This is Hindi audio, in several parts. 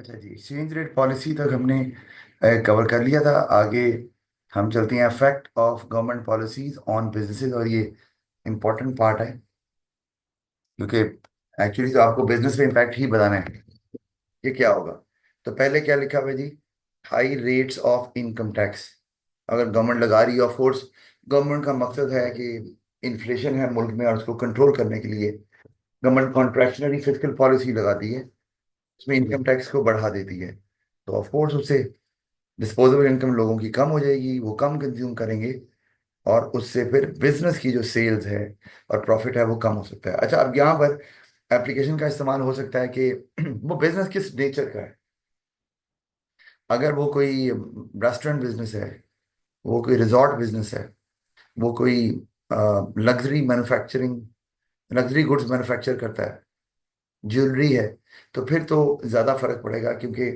अच्छा जी, एक्सचेंज रेट पॉलिसी तक हमने कवर कर लिया था। आगे हम चलते हैं effect of government policies on businesses, और ये इम्पोर्टेंट पार्ट है क्योंकि एक्चुअली तो आपको बिजनेस में इम्पैक्ट ही बताना है ये क्या होगा। तो पहले क्या लिखा हुआ है जी? High rates of income tax अगर गवर्नमेंट लगा रही है, ऑफ कोर्स गवर्नमेंट का मकसद है कि इन्फ्लेशन है मुल्क में और उसको कंट्रोल करने के लिए गवर्नमेंट कॉन्ट्रैक्शनरी फिस्कल पॉलिसी लगाती है, उसमें इनकम टैक्स को बढ़ा देती है। तो ऑफ कोर्स उससे डिस्पोजेबल इनकम लोगों की कम हो जाएगी, वो कम कंज्यूम करेंगे, और उससे फिर बिजनेस की जो सेल्स है और प्रॉफिट है वो कम हो सकता है। अच्छा, अब यहाँ पर एप्लीकेशन का इस्तेमाल हो सकता है कि वो बिजनेस किस नेचर का है। अगर वो कोई रेस्टोरेंट बिजनेस है, वो कोई रिजॉर्ट बिजनेस है, वो कोई luxury manufacturing luxury goods manufacture करता है, ज्वेलरी है, तो फिर तो ज़्यादा फर्क पड़ेगा क्योंकि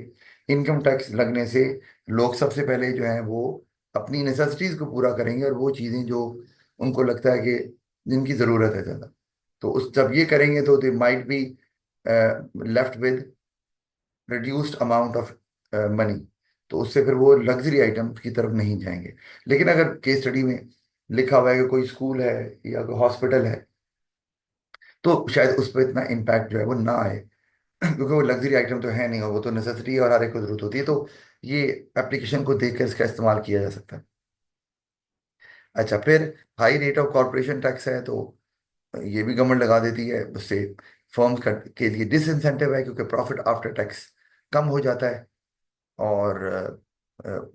इनकम टैक्स लगने से लोग सबसे पहले जो है वो अपनी नेसेसिटीज़ को पूरा करेंगे, और वो चीज़ें जो उनको लगता है कि जिनकी ज़रूरत है ज़्यादा, तो उस जब ये करेंगे तो they might be left with reduced amount of money, तो उससे फिर वो लग्जरी आइटम की तरफ नहीं जाएंगे। लेकिन अगर केस स्टडी में लिखा हुआ है कि कोई स्कूल है या कोई हॉस्पिटल है, तो शायद उस पर इतना इम्पैक्ट जो है वो ना आए क्योंकि वो लग्जरी आइटम तो है नहीं, और वो तो नेसेसिटी है और हर एक को जरूरत होती है। तो ये एप्लीकेशन को देखकर इसका इस्तेमाल किया जा सकता है। अच्छा, फिर high rate of corporation tax है, तो ये भी गवर्नमेंट लगा देती है, उससे फर्म्स के लिए डिसइंसेंटिव है क्योंकि प्रॉफिट आफ्टर टैक्स कम हो जाता है। और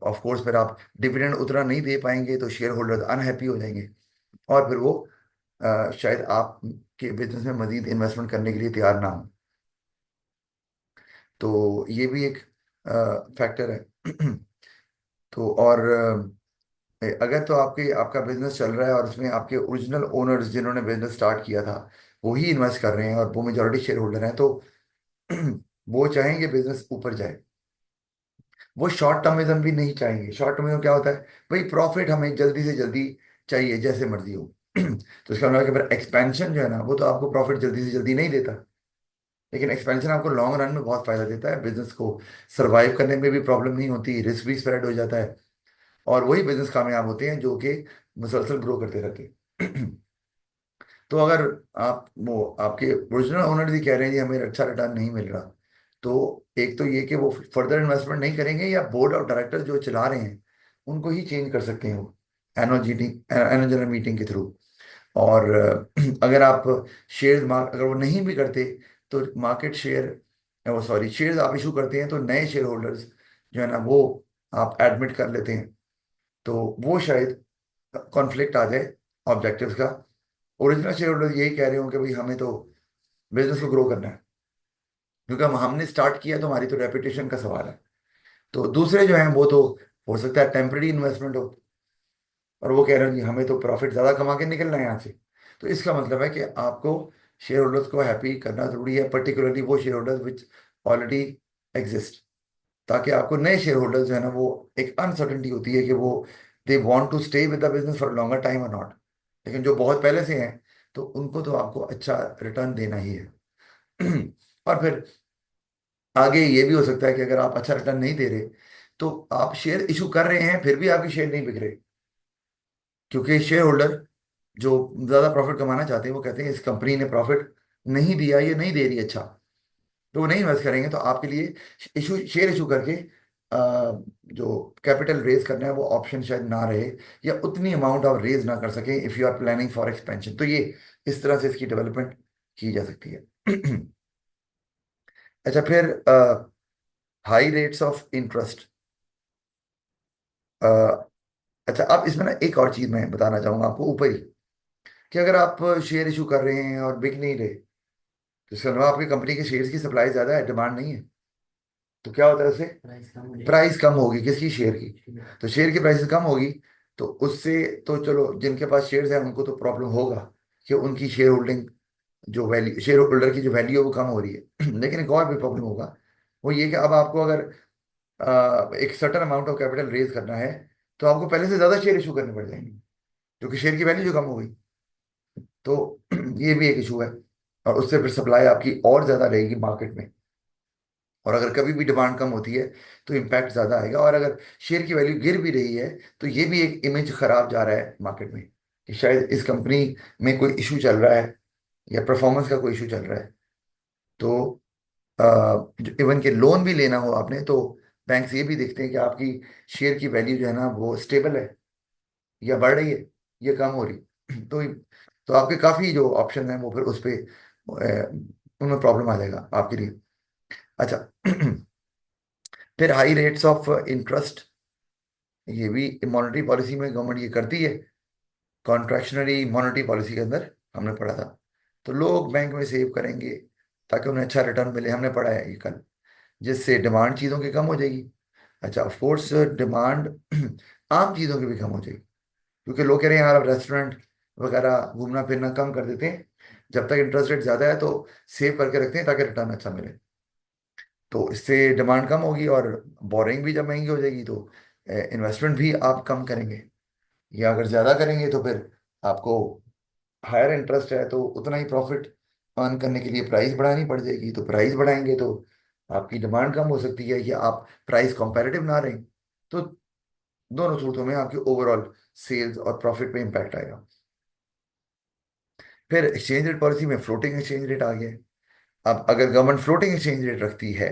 ऑफ कोर्स फिर आप डिविडेंड उतना नहीं दे पाएंगे तो शेयर होल्डर्स अनहैप्पी हो जाएंगे, और फिर वो शायद आपके बिजनेस में मजीद इन्वेस्टमेंट करने के लिए तैयार ना हो। तो ये भी एक फैक्टर है। तो और अगर तो आपका बिजनेस चल रहा है और उसमें आपके ओरिजिनल ओनर्स जिन्होंने बिजनेस स्टार्ट किया था वो ही इन्वेस्ट कर रहे हैं और वो मेजोरिटी शेयर होल्डर हैं, तो वो चाहेंगे बिजनेस ऊपर जाए। वो शॉर्ट टर्मिज्म भी नहीं चाहेंगे। शॉर्ट टर्मिज्म क्या होता है? भाई प्रॉफिट हमें जल्दी से जल्दी चाहिए, जैसे मर्जी हो। तो इसका मतलब है कि फिर एक्सपेंशन जो है ना वो तो आपको प्रॉफिट जल्दी से जल्दी नहीं देता, लेकिन एक्सपेंशन आपको लॉन्ग रन में बहुत फायदा देता है। बिजनेस को सरवाइव करने में भी प्रॉब्लम नहीं होती, रिस्क भी स्प्रेड हो जाता है, और वही बिजनेस कामयाब होते हैं जो कि मुसलसल ग्रो करते रहते हैं। तो अगर आप वो आपके ओरिजिनल ओनर भी कह रहे हैं जी हमें अच्छा रिटर्न नहीं मिल रहा, तो एक तो ये कि वो फर्दर इन्वेस्टमेंट नहीं करेंगे, या बोर्ड ऑफ डायरेक्टर जो चला रहे हैं उनको ही चेंज कर सकते हैं वो एनुअल जनरल मीटिंग के थ्रू। और अगर आप शेयर अगर वो नहीं भी करते तो मार्केट शेयर, वो सॉरी शेयर्स आप इशू करते हैं तो नए शेयर होल्डर्स जो है ना वो आप एडमिट कर लेते हैं, तो वो शायद कॉन्फ्लिक्ट आ जाए ऑब्जेक्टिव्स का। ओरिजिनल शेयर होल्डर यही कह रहे हो कि भाई हमें तो बिजनेस को ग्रो करना है, क्योंकि हमने स्टार्ट किया तो हमारी तो रेपुटेशन का सवाल है। तो दूसरे जो हैं वो तो हो सकता है टेम्पररी इन्वेस्टमेंट हो, और वो कह रहे हैं जी हमें तो प्रॉफिट ज़्यादा कमा के निकलना है यहाँ से। तो इसका मतलब है कि आपको शेयर होल्डर्स को हैप्पी करना जरूरी है, पर्टिकुलरली वो शेयर होल्डर्स विच ऑलरेडी एग्जिस्ट, ताकि आपको नए शेयर होल्डर्स जो है ना वो एक अनसर्टेनिटी होती है कि वो they want to stay with the business for longer time और नॉट, लेकिन जो बहुत पहले से हैं तो उनको तो आपको अच्छा रिटर्न देना ही है। और फिर आगे ये भी हो सकता है कि अगर आप अच्छा रिटर्न नहीं दे रहे तो आप शेयर इशू कर रहे हैं फिर भी आपके शेयर नहीं बिक रहे, क्योंकि शेयर होल्डर जो ज्यादा प्रॉफिट कमाना चाहते हैं वो कहते हैं इस कंपनी ने प्रॉफिट नहीं दिया, ये नहीं दे रही अच्छा, तो वो नहीं इन्वेस्ट करेंगे। तो आपके लिए इशू शेयर इशू करके जो कैपिटल रेज करना है वो ऑप्शन शायद ना रहे, या उतनी अमाउंट आप रेज ना कर सकें if you are planning for expansion. तो ये इस तरह से इसकी डेवलपमेंट की जा सकती है। अच्छा, फिर हाई रेट्स ऑफ इंटरेस्ट। अच्छा, अब इसमें ना एक और चीज मैं बताना चाहूंगा आपको ऊपर ही, कि अगर आप शेयर इशू कर रहे हैं और बिक नहीं रहे, तो इसका मतलब आपकी कंपनी के शेयर्स की सप्लाई ज्यादा है, डिमांड नहीं है। तो क्या होता है उससे? प्राइस कम होगी किसकी? शेयर की। तो शेयर की प्राइस कम होगी, तो उससे तो चलो जिनके पास शेयर्स हैं उनको तो प्रॉब्लम होगा कि उनकी शेयर होल्डिंग, जो वैल्यू शेयर होल्डर की जो वैल्यू है वो कम हो रही है। लेकिन एक और भी प्रॉब्लम होगा, वो ये कि अब आपको अगर एक certain amount of capital raise करना है तो आपको पहले से ज्यादा शेयर इशू करने पड़ जाएंगे, क्योंकि शेयर की वैल्यू जो कम हो गई। तो ये भी एक इशू है, और उससे फिर सप्लाई आपकी और ज्यादा रहेगी मार्केट में। और अगर कभी भी डिमांड कम होती है तो इम्पैक्ट ज़्यादा आएगा। और अगर शेयर की वैल्यू गिर भी रही है तो ये भी एक इमेज खराब जा रहा है मार्केट में कि शायद इस कंपनी में कोई इशू चल रहा है या परफॉर्मेंस का कोई इशू चल रहा है। तो इवन के लोन भी लेना हो आपने तो बैंक ये भी देखते हैं कि आपकी शेयर की वैल्यू जो है ना वो स्टेबल है या बढ़ रही है या कम हो रही तो आपके काफ़ी जो ऑप्शन हैं वो फिर उस पर उनमें प्रॉब्लम आ जाएगा आपके लिए। अच्छा फिर हाई रेट्स ऑफ इंटरेस्ट, ये भी मॉनेटरी पॉलिसी में गवर्नमेंट ये करती है। कॉन्ट्रैक्शनरी मॉनेटरी पॉलिसी के अंदर हमने पढ़ा था। तो लोग बैंक में सेव करेंगे ताकि उन्हें अच्छा रिटर्न मिले, हमने पढ़ा है ये कल, जिससे डिमांड चीज़ों की कम हो जाएगी। अच्छा ऑफ कोर्स डिमांड आम चीज़ों की भी कम हो जाएगी, क्योंकि लोग कह रहे हैं यार अब रेस्टोरेंट वगैरह घूमना फिरना कम कर देते हैं, जब तक इंटरेस्ट रेट ज़्यादा है तो सेव करके रखते हैं ताकि रिटर्न अच्छा मिले। तो इससे डिमांड कम होगी और बोरिंग भी जब महंगी हो जाएगी तो इन्वेस्टमेंट भी आप कम करेंगे, या अगर ज़्यादा करेंगे तो फिर आपको हायर इंटरेस्ट है तो उतना ही प्रॉफिट अर्न करने के लिए प्राइस बढ़ानी पड़ जाएगी। तो प्राइस बढ़ाएंगे तो आपकी डिमांड कम हो सकती है या आप प्राइस कंपैरेटिव ना रहें। तो दोनों सूरतों में आपके ओवरऑल सेल्स और प्रॉफिट पे इम्पैक्ट आएगा। फिर एक्सचेंज रेट पॉलिसी में फ्लोटिंग एक्सचेंज रेट आ गया है। अब अगर गवर्नमेंट फ्लोटिंग एक्सचेंज रेट रखती है,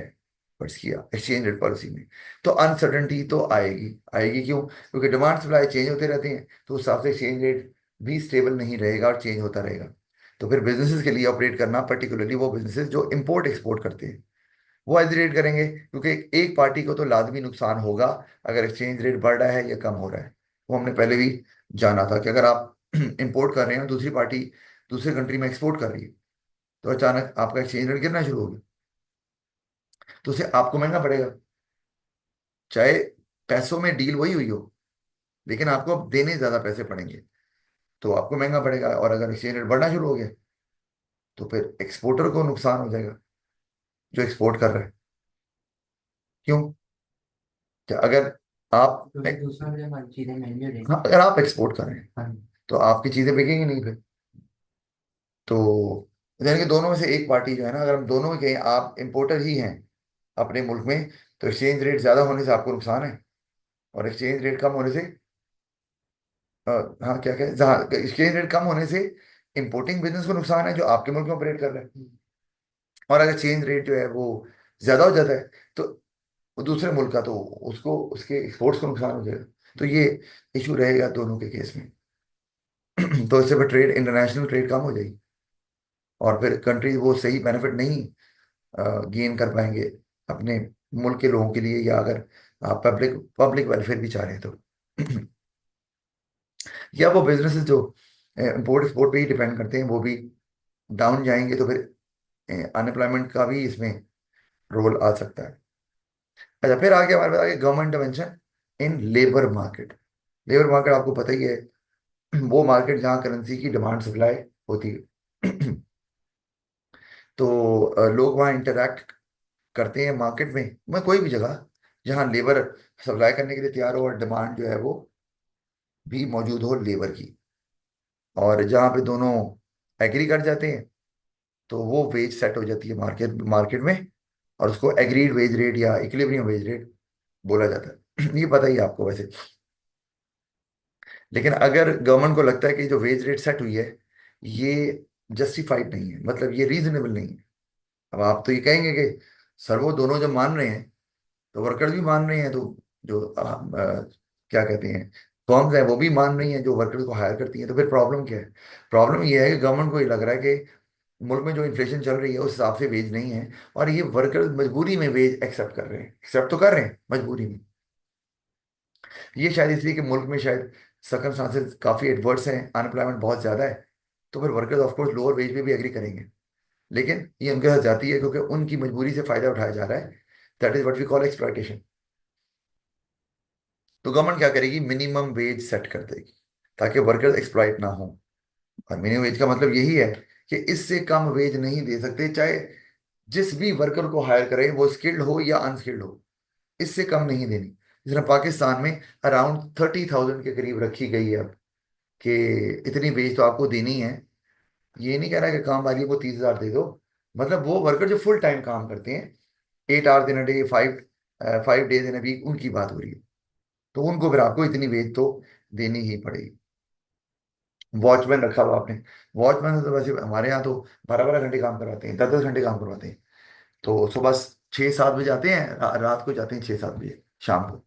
फर्ज किया एक्सचेंज रेट पॉलिसी में, तो अनसर्टेनिटी तो आएगी। आएगी क्यों? क्योंकि डिमांड सप्लाई चेंज होते रहते हैं तो उस हिसाब से एक्सचेंज रेट भी स्टेबल नहीं रहेगा और चेंज होता रहेगा। तो फिर बिजनेसेस के लिए ऑपरेट करना, पर्टिकुलरली वो बिजनेसेस जो इंपोर्ट एक्सपोर्ट करते हैं, वो हेजिटेट करेंगे, क्योंकि एक पार्टी को तो लाजमी नुकसान होगा अगर एक्सचेंज रेट बढ़ रहा है या कम हो रहा है। वो हमने पहले भी जाना था कि अगर आप इंपोर्ट कर रहे हैं और दूसरी पार्टी दूसरी कंट्री में एक्सपोर्ट कर रही है तो अचानक आपका एक्सचेंज रेट गिरना शुरू हो गया तो उसे आपको महंगा पड़ेगा, चाहे पैसों में डील वही हुई हो, लेकिन आपको अब देने ज्यादा पैसे पड़ेंगे तो आपको महंगा पड़ेगा। और अगर एक्सचेंज रेट बढ़ना शुरू हो गया तो फिर एक्सपोर्टर को नुकसान हो जाएगा जो एक्सपोर्ट कर रहा है। क्यों? क्या अगर आप क्योंकि दूसरा जगह हमारी चीजें महंगी हो जाएंगी। हाँ, अगर आप एक्सपोर्ट कर रहे हैं हाँ तो आपकी चीजें बिकेंगी नहीं फिर। तो यानी कि दोनों में से एक पार्टी जो है ना, अगर हम दोनों में कहें आप इंपोर्टर ही हैं अपने मुल्क में, तो एक्सचेंज रेट ज्यादा होने से आपको नुकसान है, और एक्सचेंज रेट कम होने से हाँ क्या कहें, जहाँ एक्सचेंज रेट कम होने से इंपोर्टिंग बिजनेस को नुकसान है जो आपके मुल्क में ऑपरेट कर रहा है। और अगर चेंज रेट जो है वो ज्यादा हो जाता है तो दूसरे मुल्क का तो उसको उसके एक्सपोर्ट्स को नुकसान हो जाएगा। तो ये इशू रहेगा दोनों के केस में। तो इससे फिर ट्रेड, इंटरनेशनल ट्रेड कम हो जाएगी और फिर कंट्रीज वो सही बेनिफिट नहीं गेन कर पाएंगे अपने मुल्क के लोगों के लिए, या अगर आप पब्लिक पब्लिक वेलफेयर भी चाह रहे हैं तो या वो बिजनेसेस जो इंपोर्ट एक्सपोर्ट पे ही डिपेंड करते हैं वो भी डाउन जाएंगे तो फिर अनएम्प्लॉयमेंट का भी इसमें रोल आ सकता है। अच्छा फिर आगे हमारे पास आगे government intervention in labour market. Labour market आपको पता ही है, वो मार्केट जहाँ करेंसी की डिमांड सप्लाई होती है। तो लोग वहाँ इंटरैक्ट करते हैं मार्केट में कोई भी जगह जहाँ लेबर सप्लाई करने के लिए तैयार हो और डिमांड जो है वो भी मौजूद हो लेबर की, और जहाँ पे दोनों एग्री कर जाते हैं तो वो वेज सेट हो जाती है मार्केट मार्केट में, और उसको एग्रीड वेज रेट या इक्विलिब्रियम वेज रेट बोला जाता है। ये पता ही है आपको वैसे। लेकिन अगर गवर्नमेंट को लगता है कि जो वेज रेट सेट हुई है ये जस्टिफाइड नहीं है, मतलब ये रीजनेबल नहीं है, अब आप तो ये कहेंगे कि सर वो दोनों जब मान रहे हैं तो वर्कर्स भी मान रहे हैं, तो जो क्या कहते हैं फर्म्स हैं वो भी मान रही हैं जो वर्कर्स को हायर करती हैं, तो फिर प्रॉब्लम क्या है? प्रॉब्लम ये है कि गवर्नमेंट को ये लग रहा है कि मुल्क में जो इन्फ्लेशन चल रही है उस हिसाब से वेज नहीं है, और ये वर्कर्स मजबूरी में वेज एक्सेप्ट कर रहे हैं, एक्सेप्ट तो कर रहे हैं मजबूरी में। ये शायद इसलिए कि मुल्क में शायद सर्कमस्टांसेस काफ़ी एडवर्स हैं, अनएम्प्लॉयमेंट बहुत ज़्यादा है, तो फिर workers of course lower wage पे भी एग्री करेंगे। लेकिन ये उनके साथ जाती है क्योंकि उनकी मजबूरी से फ़ायदा उठाया जा रहा है। That is what we call exploitation. तो गवर्नमेंट क्या करेगी? मिनिमम वेज सेट कर देगी ताकि वर्कर्स एक्सप्लॉइट ना हो। और मिनिमम वेज का मतलब यही है कि इससे कम वेज नहीं दे सकते, चाहे जिस भी वर्कर को हायर करें वो स्किल्ड हो या अनस्किल्ड हो, इससे कम नहीं देनी। जिस तरह पाकिस्तान में अराउंड 30,000 के करीब रखी गई है अब, कि इतनी वेज तो आपको देनी है। ये नहीं कह रहा कि काम वाली को 30,000 दे दो, मतलब वो वर्कर जो फुल टाइम काम करते हैं 8 hours in a day, 5 days in a week, उनकी बात हो रही है। तो उनको फिर आपको इतनी वेज तो देनी ही पड़ेगी। वॉचमैन रखा हुआ आपने, वॉचमैन तो वैसे हमारे यहाँ तो 12 12 घंटे काम करवाते हैं, 10 10 घंटे काम करवाते हैं। तो सुबह 6 7 बजे आते हैं, रात को जाते हैं 6 7 बजे शाम को।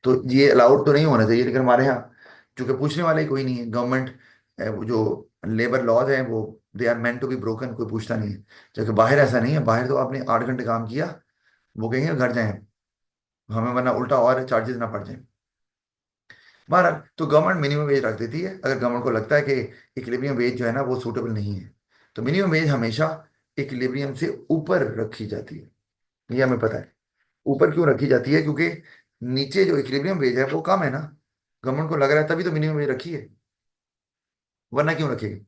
तो ये अलाउड तो नहीं होना चाहिए, लेकिन हमारे यहाँ चूंकि पूछने वाला ही कोई नहीं है, गवर्नमेंट वो जो लेबर लॉज हैं वो they are meant to be broken, कोई पूछता नहीं है। जबकि बाहर ऐसा नहीं है, बाहर तो आपने 8 घंटे काम किया, वो कहेंगे घर जाएं हमें, वरना उल्टा और चार्जेस ना पड़ जाए। बहरहाल तो गवर्नमेंट मिनिमम वेज रख देती है, अगर गवर्नमेंट को लगता है कि इक्विलिब्रियम वेज जो है ना वो सूटेबल नहीं है। तो मिनिमम वेज हमेशा इक्विलिब्रियम से ऊपर रखी जाती है, ये हमें पता है। ऊपर क्यों रखी जाती है? क्योंकि नीचे जो इक्विलिब्रियम वेज है वो कम है ना, गवर्नमेंट को लग रहा है, तभी तो मिनिमम वेज रखी है, वरना क्यों रखेगी?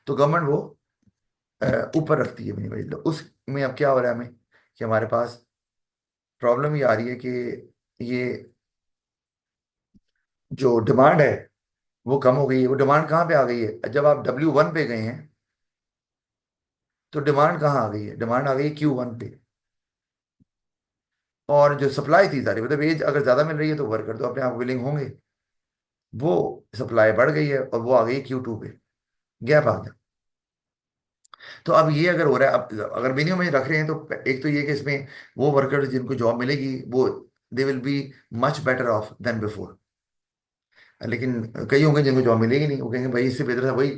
तो गवर्नमेंट वो ऊपर रखती है मिनिमम वेज। तो उसमें अब क्या हो रहा है हमें, कि हमारे पास प्रॉब्लम ये आ रही है कि ये जो डिमांड है वो कम हो गई है। वो डिमांड कहाँ पे आ गई है? जब आप W1 पे गए हैं तो डिमांड कहाँ आ गई है? डिमांड आ गई है Q1 पे। और जो सप्लाई थी सारी, मतलब एज अगर ज्यादा मिल रही है तो वर्कर तो अपने आप विलिंग होंगे, वो सप्लाई बढ़ गई है और वो आ गई है Q2 पे, गैप आ गया। तो अब ये अगर हो रहा है, अब अगर मिनिमम में रख रहे हैं तो एक तो ये कि इसमें वो वर्कर्स जिनको जॉब मिलेगी वो they will be much better off than before. लेकिन कई होंगे जिनको जॉब मिलेगी नहीं, वो कहेंगे भाई इससे बेहतर था वही,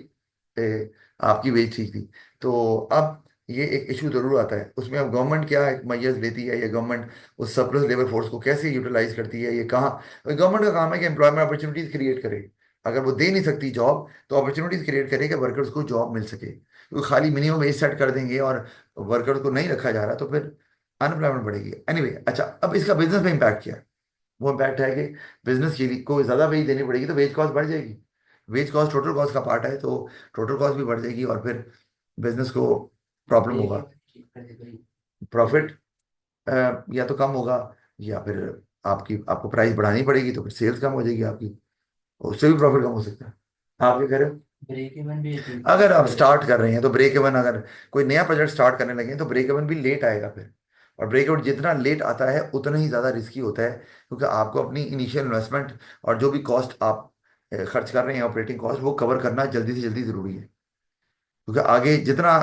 आपकी वेज ठीक थी। तो अब ये एक इशू जरूर आता है, उसमें अब गवर्नमेंट क्या मैयर्स लेती है, या गवर्नमेंट उस सरप्लस लेबर फोर्स को कैसे यूटिलाइज करती है, ये कहाँ। गवर्नमेंट का काम है कि एम्प्लॉयमेंट अपॉर्चुनिटीज क्रिएट करे। अगर वो दे नहीं सकती जॉब, तो अपॉर्चुनिटीज क्रिएट करे कि वर्कर्स को जॉब मिल सके। क्योंकि खाली मिनिमम वेज सेट कर देंगे और वर्कर्स को नहीं रखा जा रहा, तो फिर अनएम्प्लॉयमेंट बढ़ेगी। एनीवे अच्छा, अब इसका बिजनेस में इम्पैक्ट क्या है? वो इम्पैक्ट है कि बिजनेस के लिए को ज़्यादा वेज देनी पड़ेगी, तो वेज कॉस्ट बढ़ जाएगी। वेज कॉस्ट टोटल कॉस्ट का पार्ट है, तो टोटल कॉस्ट भी बढ़ जाएगी, और फिर बिजनेस को प्रॉब्लम होगा। प्रॉफिट या तो कम होगा, या फिर आपको प्राइस बढ़ानी पड़ेगी, तो फिर सेल्स कम हो जाएगी आपकी, उससे भी प्रॉफिट कम हो सकता है। आप क्या कह रहे हो? ब्रेक इवन भी अगर आप स्टार्ट कर रहे हैं तो ब्रेक इवन, अगर कोई नया प्रोजेक्ट स्टार्ट करने लगे हैं तो ब्रेक इवन भी लेट आएगा फिर। और ब्रेक इवन जितना लेट आता है उतना ही ज़्यादा रिस्की होता है, क्योंकि आपको अपनी इनिशियल इन्वेस्टमेंट और जो भी कॉस्ट आप खर्च कर रहे हैं, ऑपरेटिंग कॉस्ट, वो कवर करना जल्दी से जल्दी ज़रूरी है। क्योंकि आगे जितना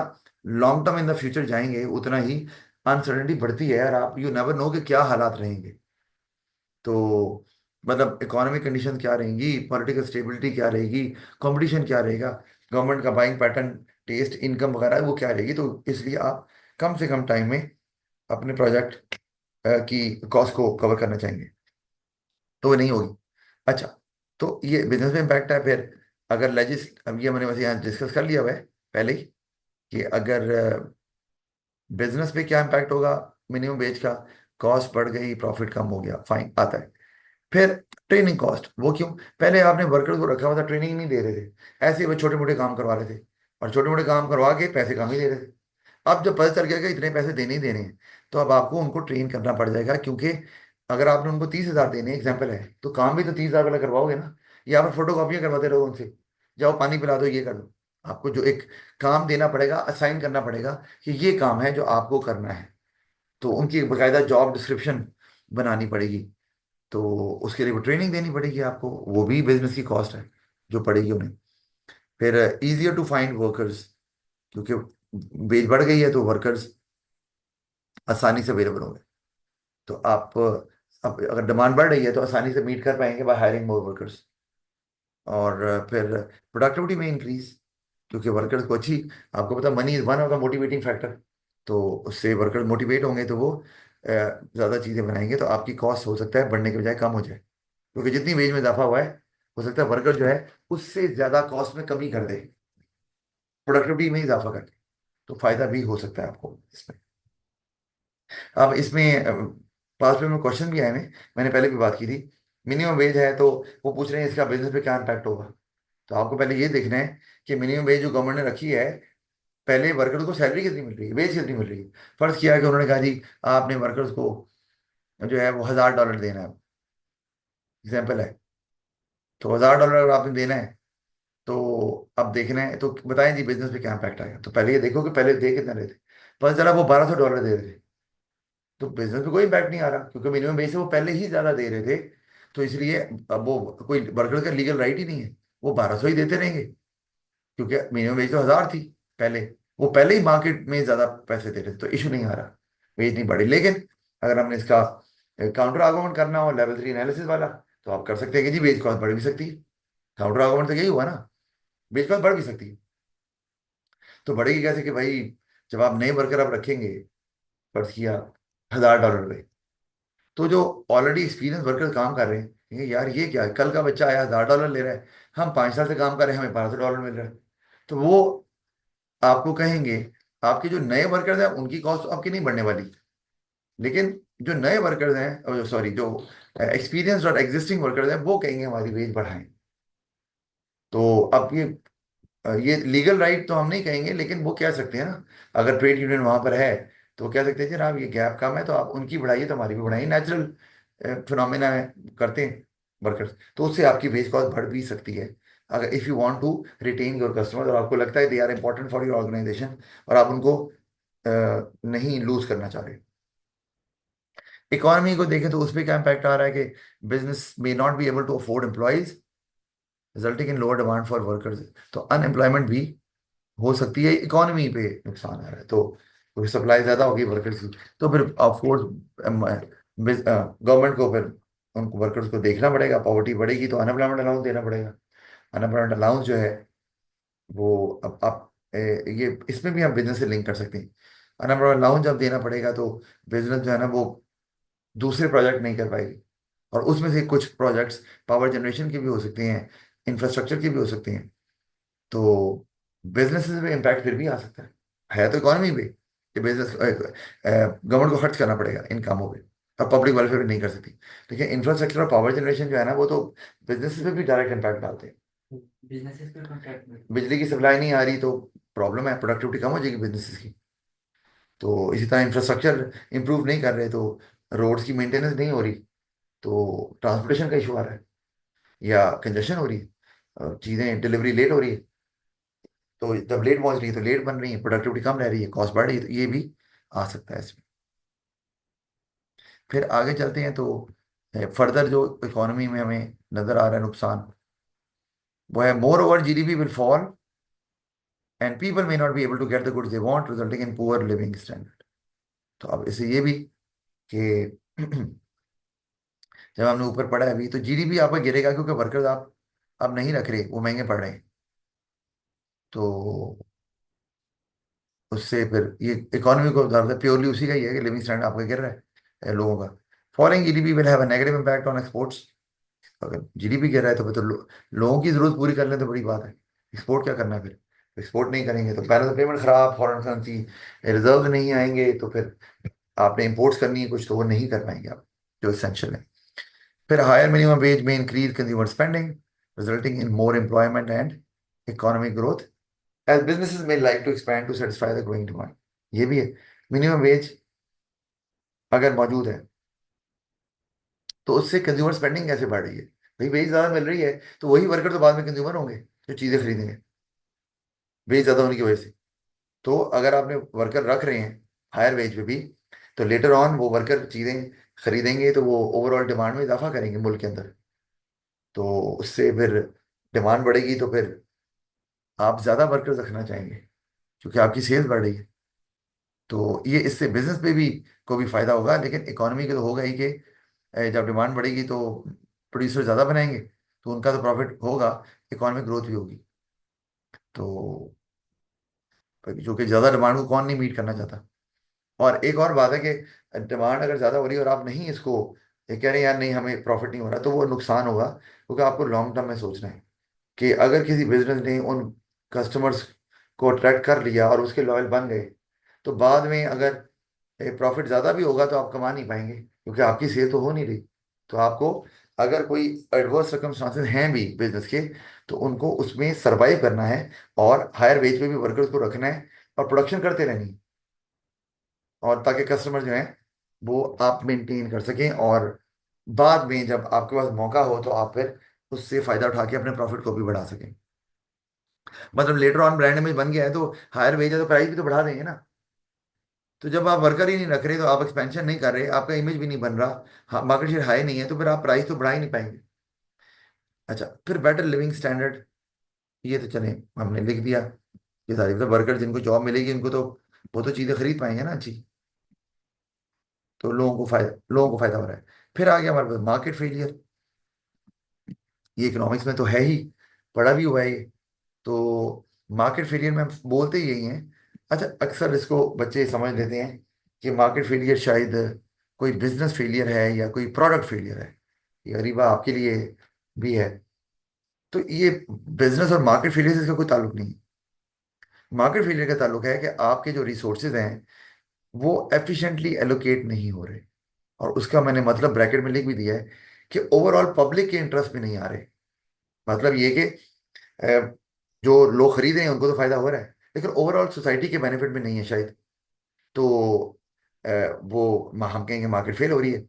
long term in the future जाएंगे उतना ही अनसर्टेनिटी बढ़ती है, और आप यू नेवर नो कि क्या हालात रहेंगे। तो मतलब इकोनॉमिक कंडीशन क्या रहेंगी, पॉलिटिकल स्टेबिलिटी क्या रहेगी, कंपटीशन क्या रहेगा, गवर्नमेंट का बाइंग पैटर्न, टेस्ट, इनकम वगैरह वो क्या रहेगी। तो इसलिए आप कम से कम टाइम में अपने प्रोजेक्ट की कॉस्ट को कवर करना चाहेंगे, तो वो नहीं होगी। अच्छा, तो ये बिजनेस में इम्पैक्ट है। फिर अगर अब ये मैंने वैसे यहाँ डिस्कस कर लिया हुआ है पहले ही, कि अगर बिजनेस पे क्या इम्पैक्ट होगा मिनिमम वेज का, कॉस्ट बढ़ गई, प्रॉफिट कम हो गया, फाइन आता है। फिर ट्रेनिंग कॉस्ट, वो क्यों? पहले आपने वर्कर्स को रखा हुआ था, ट्रेनिंग नहीं दे रहे थे, ऐसे ही वो छोटे मोटे काम करवा रहे थे, और छोटे मोटे काम करवा के पैसे कम ही दे रहे थे। अब जब पता चल गया कि इतने पैसे देने ही देने हैं, तो अब आपको उनको ट्रेन करना पड़ जाएगा, क्योंकि अगर आपने उनको 30,000 देने, एग्जाम्पल है, तो काम भी तो 30,000 वाला करवाओगे ना, या आप फोटो कॉपियाँ करवाते रहो उनसे, जाओ पानी पिला दो, ये कर दो। आपको जो एक काम देना पड़ेगा, असाइन करना पड़ेगा कि ये काम है जो आपको करना है, तो उनकी एक बाकायदा जॉब डिस्क्रिप्शन बनानी पड़ेगी। तो उसके लिए वो ट्रेनिंग देनी पड़ेगी आपको, वो भी बिजनेस की कॉस्ट है जो पड़ेगी उन्हें। फिर इजियर टू फाइंड वर्कर्स, क्योंकि वेज बढ़ गई है तो वर्कर्स आसानी से अवेलेबल होंगे। तो आप अब अगर डिमांड बढ़ रही है तो आसानी से मीट कर पाएंगे बाय हायरिंग मोर वर्कर्स। और फिर प्रोडक्टिविटी में इंक्रीज, क्योंकि वर्कर्स को अच्छी, आपको पता money is one of the motivating factor. तो उससे वर्कर्स मोटिवेट होंगे तो वो ज़्यादा चीज़ें बनाएंगे, तो आपकी कॉस्ट हो सकता है बढ़ने के बजाय कम हो जाए, क्योंकि जितनी वेज में इजाफा हुआ है, हो सकता है वर्कर जो है उससे ज़्यादा कॉस्ट में कमी कर दे, प्रोडक्टिविटी में इजाफा कर दे। तो फायदा भी हो सकता है आपको इसमें। अब इसमें पास्ट में क्वेश्चन भी आए हैं, मैंने पहले भी बात की थी। मिनिमम वेज है तो वो पूछ रहे हैं इसका बिजनेस पे क्या इम्पैक्ट होगा। तो आपको पहले ये देखना है कि मिनिमम वेज जो गवर्नमेंट ने रखी है, पहले वर्कर्स को सैलरी कितनी मिल रही है, वेज कितनी मिल रही है। फर्ज किया कि उन्होंने कहा जी आपने वर्कर्स को जो है वो $1,000 देना है, एग्जाम्पल है। तो $1,000 अगर आपने देना है, तो अब देखना है, तो बताएं जी बिजनेस पे क्या इम्पैक्ट आएगा। तो पहले ये देखो कि पहले दे कितना रहे थे, पता चला वो $1,200 दे रहे थे, तो बिजनेस पे कोई इम्पैक्ट नहीं आ रहा, क्योंकि मिनिमम वेज से वो पहले ही ज्यादा दे रहे थे। तो इसलिए अब वो कोई वर्कर का लीगल राइट ही नहीं है, वो 1200 ही देते रहेंगे, क्योंकि मिनिमम वेज तो 1000 थी पहले। वो पहले ही मार्केट में ज्यादा पैसे दे रहे थे, तो इशू नहीं आ रहा, वेज नहीं बढ़ी। लेकिन अगर हमने इसका काउंटर आर्गुमेंट करना हो, लेवल 3 एनालिसिस वाला, तो आप कर सकते हैं कि जी वेज कॉस्ट बढ़ भी सकती है। काउंटर आर्गुमेंट तो यही हुआ ना, वेज कॉस्ट बढ़ भी सकती है। तो बढ़ेगी कैसे कि भाई, जब आप नए वर्कर आप रखेंगे, फर्ज किया $1000 पे, तो जो ऑलरेडी एक्सपीरियंस वर्कर काम कर रहे हैं, ये यार ये क्या है, कल का बच्चा आया $1000 ले रहा है, हम 5 साल से काम कर रहे हैं, हमें $1200 मिल रहा है। तो वो आपको कहेंगे, आपके जो नए वर्कर्स हैं उनकी कॉस्ट तो आपकी नहीं बढ़ने वाली, लेकिन जो नए वर्कर्स हैं, सॉरी, जो एक्सपीरियंस्ड और एग्जिस्टिंग वर्कर्स हैं, वो कहेंगे हमारी वेज बढ़ाएं। तो अब ये लीगल राइट तो हम नहीं कहेंगे, लेकिन वो कह सकते हैं ना, अगर ट्रेड यूनियन वहां पर है, तो वो कह सकते हैं जनाब ये गैप कम है, तो आप उनकी बढ़ाइए तो हमारी भी बढ़ाइए, नेचुरल फिनोमेना है, करते हैं वर्कर्स, तो उससे आपकी वेज कॉस्ट बढ़ भी सकती है। अगर if you want to retain your customer, और आपको लगता है they are important for your organisation, और आप उनको नहीं लूज करना चाह रहे। इकोनॉमी को देखें तो उस पर क्या इम्पैक्ट आ रहा है कि business may not be able to afford employees, resulting in lower demand for workers. तो अनएम्प्लॉयमेंट भी हो सकती है, इकोनॉमी पे नुकसान आ रहा है, तो क्योंकि सप्लाई ज्यादा होगी वर्कर्स की, तो फिर ऑफ कोर्स गवर्नमेंट को फिर उनको वर्कर्स को देखना पड़ेगा, पॉवर्टी बढ़ेगी तो अनएम्प्लॉयमेंट अलाउंस देना पड़ेगा। अनएम्प्लॉयमेंट अलाउंस जो है वो, अब आप ये इसमें भी हम बिजनेस से लिंक कर सकते हैं। अनएम्प्लॉयमेंट अलाउंस जब देना पड़ेगा, तो बिजनेस जो है ना वो दूसरे प्रोजेक्ट नहीं कर पाएगी, और उसमें से कुछ प्रोजेक्ट्स पावर जनरेशन के भी हो सकते हैं, इंफ्रास्ट्रक्चर के भी हो सकते हैं। तो बिजनेसेस पे इम्पैक्ट फिर भी आ सकता है तो इकोनॉमी पे, कि बिजनेस गवर्नमेंट को खर्च करना पड़ेगा इन कामों पे, और पब्लिक वेलफेयर भी नहीं कर सकती। लेकिन इंफ्रास्ट्रक्चर और पावर जनरेशन जो है ना, वो तो बिजनेसेस पे भी डायरेक्ट इम्पैक्ट डालते हैं। बिजनेसेस पे कॉन्ट्रैक्ट में। बिजली की सप्लाई नहीं आ रही तो प्रॉब्लम है, प्रोडक्टिविटी कम हो जाएगी बिजनेसेस की। तो इसी तरह इंफ्रास्ट्रक्चर इंप्रूव नहीं कर रहे, तो रोड्स की मेंटेनेंस नहीं हो रही, तो ट्रांसपोर्टेशन का इशू आ रहा है, या कंजेशन हो रही है, चीज़ें डिलीवरी लेट हो रही है। तो जब लेट पहुंच रही है तो लेट बन रही है, प्रोडक्टिविटी कम रह रही है, कॉस्ट बढ़ रही है, तो ये भी आ सकता है इसमें। फिर आगे चलते हैं तो फर्दर जो इकोनॉमी में हमें नजर आ रहा है नुकसान, वो है moreover GDP will fall and people may not be able to get the goods they want, resulting in poor living standard. तो अब इसे ये भी कि जब हमने ऊपर पढ़ा है अभी, तो जीडीपी आपका गिरेगा, क्योंकि वर्कर्स आप अब नहीं रख रहे, वो महंगे पड़ रहे हैं। तो उससे फिर ये इकोनॉमी को प्योरली उसी का ही है कि लिविंग स्टैंडर्ड आपका गिर रहा है लोगों का। Following GDP will have a negative impact on exports. अगर जीडीपी गिर रहा है तो फिर तो लोगों की जरूरत पूरी कर लें तो बड़ी बात है, एक्सपोर्ट क्या करना है फिर। एक्सपोर्ट नहीं करेंगे तो पहले तो पेमेंट खराब, फॉरेन करेंसी रिजर्व नहीं आएंगे, तो फिर आपने इंपोर्ट्स करनी है कुछ, तो वो नहीं कर पाएंगे आप, जो इसेंशियल है। फिर हायर मिनिमम वेज में increase consumer spending, resulting in more employment and economic growth, as businesses may like to expand to satisfy the growing demand। ये भी है, मिनिमम वेज अगर मौजूद है, तो उससे कंज्यूमर स्पेंडिंग कैसे बढ़ रही है। भाई वेज ज्यादा मिल रही है, तो वही वर्कर तो बाद में कंज्यूमर होंगे जो चीजें खरीदेंगे, वेज ज्यादा होने की वजह से। तो अगर आपने वर्कर रख रहे हैं हायर वेज पे भी, तो लेटर ऑन वो वर्कर चीजें खरीदेंगे, तो वो ओवरऑल डिमांड में इजाफा करेंगे मुल्क के अंदर। तो उससे फिर डिमांड बढ़ेगी, तो फिर आप ज्यादा वर्कर्स रखना चाहेंगे, क्योंकि आपकी सेल्स बढ़ रही है। तो ये इससे बिजनेस पे भी को भी फायदा होगा, लेकिन इकोनॉमी के तो होगा ही कि जब डिमांड बढ़ेगी तो प्रोड्यूसर ज़्यादा बनाएंगे, तो उनका तो प्रॉफिट होगा, इकोनॉमिक ग्रोथ भी होगी। तो जो कि ज़्यादा डिमांड को कौन नहीं मीट करना चाहता। और एक और बात है कि डिमांड अगर ज़्यादा हो रही है और आप नहीं इसको, ये कह रहे हैं यार नहीं हमें प्रॉफिट नहीं हो रहा, तो वो नुकसान होगा, क्योंकि आपको लॉन्ग टर्म में सोचना है कि अगर किसी बिजनेस ने उन कस्टमर्स को अट्रैक्ट कर लिया और उसके लॉयल बन गए, तो बाद में अगर प्रॉफिट ज़्यादा भी होगा तो आप कमा नहीं पाएंगे, क्योंकि आपकी सेल तो हो नहीं रही। तो आपको, अगर कोई एडवर्स सर्कमस्टांसेस हैं भी बिजनेस के, तो उनको उसमें सरवाइव करना है, और हायर वेज पे भी वर्कर्स को रखना है, और प्रोडक्शन करते रहनी है, और ताकि कस्टमर जो है वो आप मेंटेन कर सकें, और बाद में जब आपके पास मौका हो तो आप फिर उससे फायदा उठा के अपने प्रॉफिट को भी बढ़ा सकें। मतलब लेटर ऑन ब्रांड इमेज बन गया है, तो हायर वेज है तो प्राइस भी तो बढ़ा देंगे ना। तो जब आप वर्कर ही नहीं रख रहे, तो आप एक्सपेंशन नहीं कर रहे, आपका इमेज भी नहीं बन रहा, हाँ, मार्केट शेयर हाई नहीं है, तो फिर आप प्राइस तो बढ़ा ही नहीं पाएंगे। अच्छा, फिर बेटर लिविंग स्टैंडर्ड, ये तो चले हमने लिख दिया। ये सारी मतलब वर्कर जिनको जॉब मिलेगी उनको तो वो तो चीजें खरीद पाएंगे ना अच्छी। तो लोगों को फायदा हो रहा है। फिर आ गया हमारे पास मार्केट फेलियर। ये इकोनॉमिक्स में तो है ही, पढ़ा भी हुआ है ये। तो मार्केट फेलियर में हम बोलते ही यही हैं। अच्छा, अक्सर इसको बच्चे समझ लेते हैं कि मार्केट फेलियर शायद कोई बिजनेस फेलियर है या कोई प्रोडक्ट फेलियर है। ये गरीबा आपके लिए भी है। तो ये बिजनेस और मार्केट फेलियर से इसका कोई ताल्लुक नहीं है। मार्केट फेलियर का ताल्लुक है कि आपके जो रिसोर्सेज हैं वो एफिशिएंटली एलोकेट नहीं हो रहे। और उसका मैंने मतलब ब्रैकेट में लिख भी दिया है कि ओवरऑल पब्लिक के इंटरेस्ट में नहीं आ रहे। मतलब ये कि अ, जो लोग खरीद रहे हैं उनको तो फायदा हो रहा है, लेकिन ओवरऑल सोसाइटी के बेनिफिट में नहीं है शायद। तो वो हम कहेंगे मार्केट फेल हो रही है।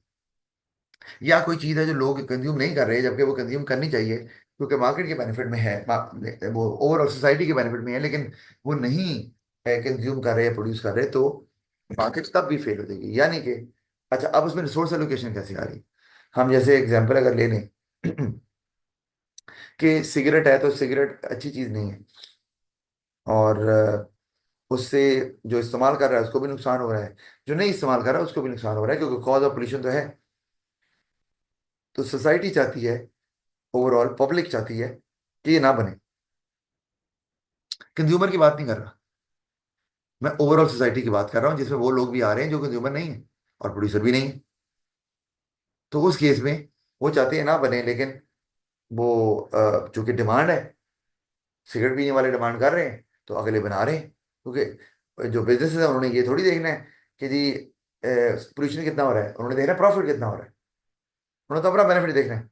या कोई चीज़ है जो लोग कंज्यूम नहीं कर रहे जबकि वो कंज्यूम करनी चाहिए, क्योंकि मार्केट के बेनिफिट में है, वो ओवरऑल सोसाइटी के बेनिफिट में है, लेकिन वो नहीं कंज्यूम कर रहे हैं, प्रोड्यूस कर रहे, तो मार्केट तब भी फेल हो जाएगी। यानी कि अच्छा, अब उसमें रिसोर्स एलोकेशन कैसे आ रही। हम जैसे एग्जांपल अगर ले लें कि सिगरेट है, तो सिगरेट अच्छी चीज़ नहीं है, और उससे जो इस्तेमाल कर रहा है उसको भी नुकसान हो रहा है, जो नहीं इस्तेमाल कर रहा है उसको भी नुकसान हो रहा है, क्योंकि कॉज ऑफ पोल्यूशन तो है। तो सोसाइटी चाहती है, ओवरऑल पब्लिक चाहती है कि ये ना बने। कंज्यूमर की बात नहीं कर रहा, मैं ओवरऑल सोसाइटी की बात कर रहा हूँ, जिसमें वो लोग भी आ रहे हैं जो कंज्यूमर नहीं है और प्रोड्यूसर भी नहीं है। तो उस केस में वो चाहते हैं ना बने, लेकिन वो चूंकि डिमांड है, सिगरेट पीने वाले डिमांड कर रहे हैं, तो अगले बना रहे हैं, क्योंकि जो बिजनेस है उन्होंने ये थोड़ी देखना है कि जी पोल्यूशन कितना हो रहा है, उन्होंने देखना है प्रॉफिट कितना हो रहा है। उन्होंने तो अपना बेनिफिट देखना है,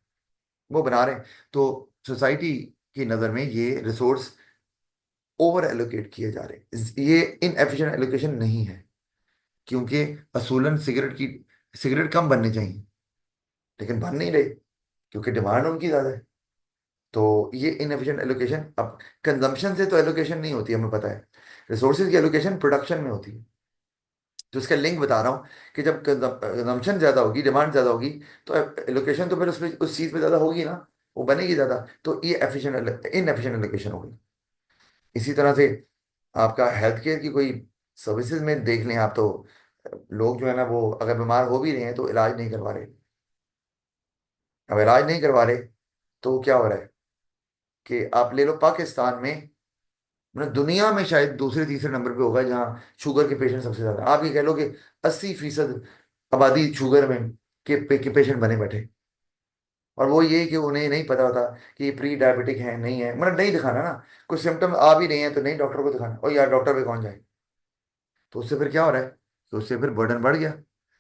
वो बना रहे हैं। तो सोसाइटी की नज़र में ये रिसोर्स ओवर एलोकेट किए जा रहे हैं, ये इन एफिशिएंट एलोकेशन नहीं है। क्योंकि असूलन सिगरेट कम बननी चाहिए, लेकिन बन नहीं रहे, क्योंकि डिमांड उनकी ज़्यादा है। तो ये इनएफिशिएंट एलोकेशन, अब कंजम्पशन से तो एलोकेशन नहीं होती, हमें पता है। रिसोर्सेज की एलोकेशन प्रोडक्शन में होती है। तो इसका लिंक बता रहा हूँ कि जब कंजम्पशन ज़्यादा होगी, डिमांड ज़्यादा होगी, तो एलोकेशन तो फिर उसमें उस चीज़ पे ज़्यादा होगी ना, वो बनेगी ज़्यादा। तो ये एफिशिएंट इनएफिशिएंट एलोकेशन होगी। इसी तरह से आपका हेल्थ केयर की कोई सर्विसेज में देख लें आप, तो लोग जो है ना, वो अगर बीमार हो भी रहे हैं तो इलाज नहीं करवा रहे। अब इलाज नहीं करवा रहे, तो क्या हो रहा है कि आप ले लो पाकिस्तान में, मतलब दुनिया में शायद दूसरे तीसरे नंबर पे होगा जहाँ शुगर के पेशेंट सबसे ज्यादा। आप ये कह लो कि 80% आबादी शुगर में के पेशेंट बने बैठे। और वो ये कि उन्हें नहीं पता होता कि ये प्री डायबिटिक है नहीं है, मतलब नहीं दिखाना ना, कुछ सिम्टम्स आ भी रहे हैं तो नहीं डॉक्टर को दिखाना, और यार डॉक्टर पे कौन जाए। तो उससे फिर क्या हो रहा है कि उससे फिर बर्डन बढ़ गया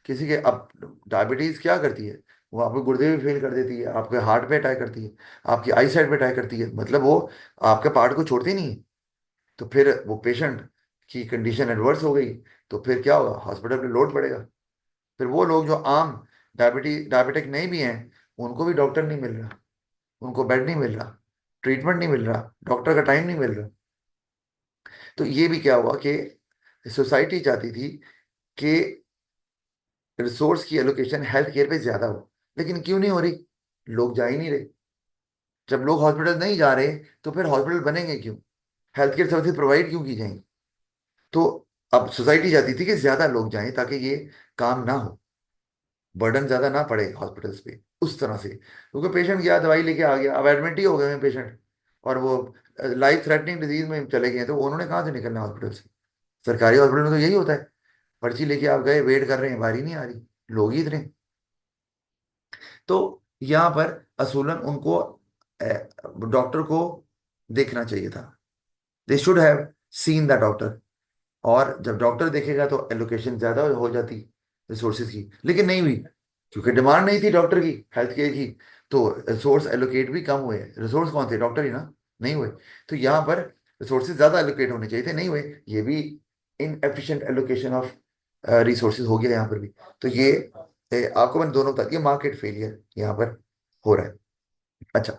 किसी के। अब डायबिटीज क्या करती है, वो आपके गुर्दे भी फेल कर देती है, आपके हार्ट पे अटैक करती है, आपकी आई साइड पे अटैक करती है, मतलब वो आपके पार्ट को छोड़ती नहीं है। तो फिर वो पेशेंट की कंडीशन एडवर्स हो गई, तो फिर क्या होगा, हॉस्पिटल पे लोड पड़ेगा। फिर वो लोग जो आम डायबिटिक नहीं भी हैं, उनको भी डॉक्टर नहीं मिल रहा, उनको बेड नहीं मिल रहा, ट्रीटमेंट नहीं मिल रहा, डॉक्टर का टाइम नहीं मिल रहा। तो ये भी क्या हुआ कि सोसाइटी चाहती थी कि रिसोर्स की एलोकेशन हेल्थ केयर पे ज्यादा हो, लेकिन क्यों नहीं हो रही, लोग जा ही नहीं रहे। जब लोग हॉस्पिटल नहीं जा रहे, तो फिर हॉस्पिटल बनेंगे क्यों, हेल्थ केयर सर्विस प्रोवाइड क्यों की जाएंगी। तो अब सोसाइटी चाहती थी कि ज्यादा लोग जाएं ताकि ये काम ना हो, बर्डन ज्यादा ना पड़े हॉस्पिटल्स पे, उस तरह से। क्योंकि पेशेंट गया, दवाई लेके आ गया, अब एडमिट ही हो गए हैं पेशेंट, और वो लाइफ थ्रेटनिंग डिजीज में चले गए हैं, तो उन्होंने कहाँ से निकलना हॉस्पिटल से। सरकारी हॉस्पिटल में तो यही होता है, पर्ची लेके आप गए, वेट कर रहे हैं, बारी नहीं आ रही, लोग ही इतने। तो यहाँ पर असूलन उनको डॉक्टर को देखना चाहिए था, they should have seen the doctor. और जब डॉक्टर देखेगा तो एलोकेशन ज्यादा हो जाती रिसोर्सेज की, लेकिन नहीं हुई, क्योंकि डिमांड नहीं थी डॉक्टर की, हेल्थ केयर की। तो रिसोर्स एलोकेट भी कम हुए, रिसोर्स कौन थे, डॉक्टर ही ना, नहीं हुए। तो यहाँ पर रिसोर्सेज ज्यादा एलोकेट होने चाहिए थे, नहीं हुए, ये भी इन एफिशिएंट एलोकेशन ऑफ रिसोर्सेज हो गया यहाँ पर भी। तो ये आपको मैंने दोनों बता दिया, मार्केट फेलियर यहाँ पर हो रहा है। अच्छा,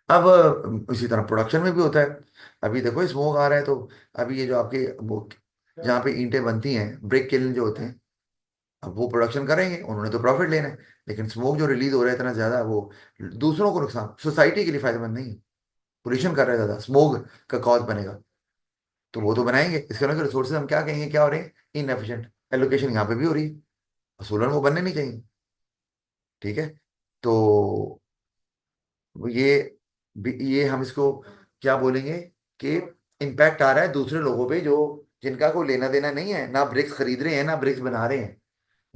अब इसी तरह प्रोडक्शन में भी होता है। अभी देखो स्मोक आ रहा है, तो अभी ये जो आपके वो जहाँ पे ईंटें बनती हैं, ब्रिक किल्न जो होते हैं, अब वो प्रोडक्शन करेंगे, उन्होंने तो प्रॉफिट लेना है। लेकिन स्मोक जो रिलीज हो रहा है इतना ज्यादा, वो दूसरों को नुकसान, सोसाइटी के लिए फायदेमंद नहीं है। पोल्यूशन कर रहा है ज्यादा, स्मोक का कॉज बनेगा। तो वो तो बनाएंगे, इसके अलावा रिसोर्सेज हम क्या कहेंगे, क्या हो रहे हैं, इनएफिशिएंट एलोकेशन यहाँ पे भी हो रही है। सोलर वो बनने नहीं चाहिए। ठीक है। तो ये ये हम इसको क्या बोलेंगे कि इम्पैक्ट आ रहा है दूसरे लोगों पे, जो जिनका कोई लेना देना नहीं है, ना ब्रिक्स खरीद रहे हैं ना ब्रिक्स बना रहे हैं।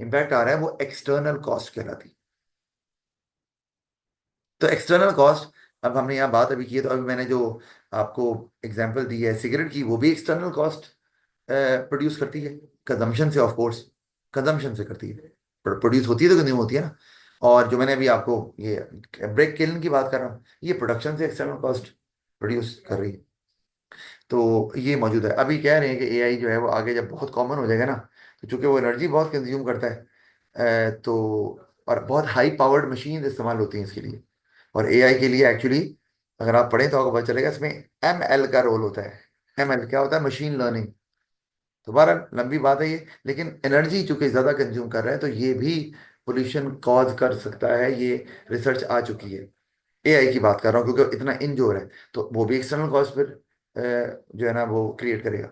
इम्पैक्ट आ रहा है, वो एक्सटर्नल कॉस्ट कहलाती है। तो एक्सटर्नल कॉस्ट, अब हमने यहाँ बात अभी की है, तो अभी मैंने जो आपको एग्जांपल दी है सिगरेट की, वो भी एक्सटर्नल कॉस्ट प्रोड्यूस करती है, कंजम्पशन से, ऑफ कोर्स कंजम्पशन से करती है। प्रोड्यूस होती है तो कंज्यूम होती है ना। और जो मैंने अभी आपको ये ब्रेक किल्न की बात कर रहा हूँ, ये प्रोडक्शन से एक्सटर्नल कॉस्ट प्रोड्यूस कर रही है। तो ये मौजूद है। अभी कह रहे हैं कि एआई जो है वो आगे जब बहुत कॉमन हो जाएगा ना, तो चूंकि वो एनर्जी बहुत कंज्यूम करता है, तो और बहुत हाई पावर्ड मशीन इस्तेमाल होती हैं इसके लिए। और एआई के लिए एक्चुअली अगर आप पढ़ें तो आपको पता चलेगा, इसमें एमएल का रोल होता है। एमएल क्या होता है, मशीन लर्निंग। दोबारा लंबी बात है ये, लेकिन एनर्जी चूंकि ज्यादा कंज्यूम कर रहा है, तो ये भी पोल्यूशन कॉज कर सकता है। ये रिसर्च आ चुकी है। एआई की बात कर रहा हूँ क्योंकि इतना इंजोर है, तो वो भी एक्सटर्नल कॉज फिर जो है ना वो क्रिएट करेगा।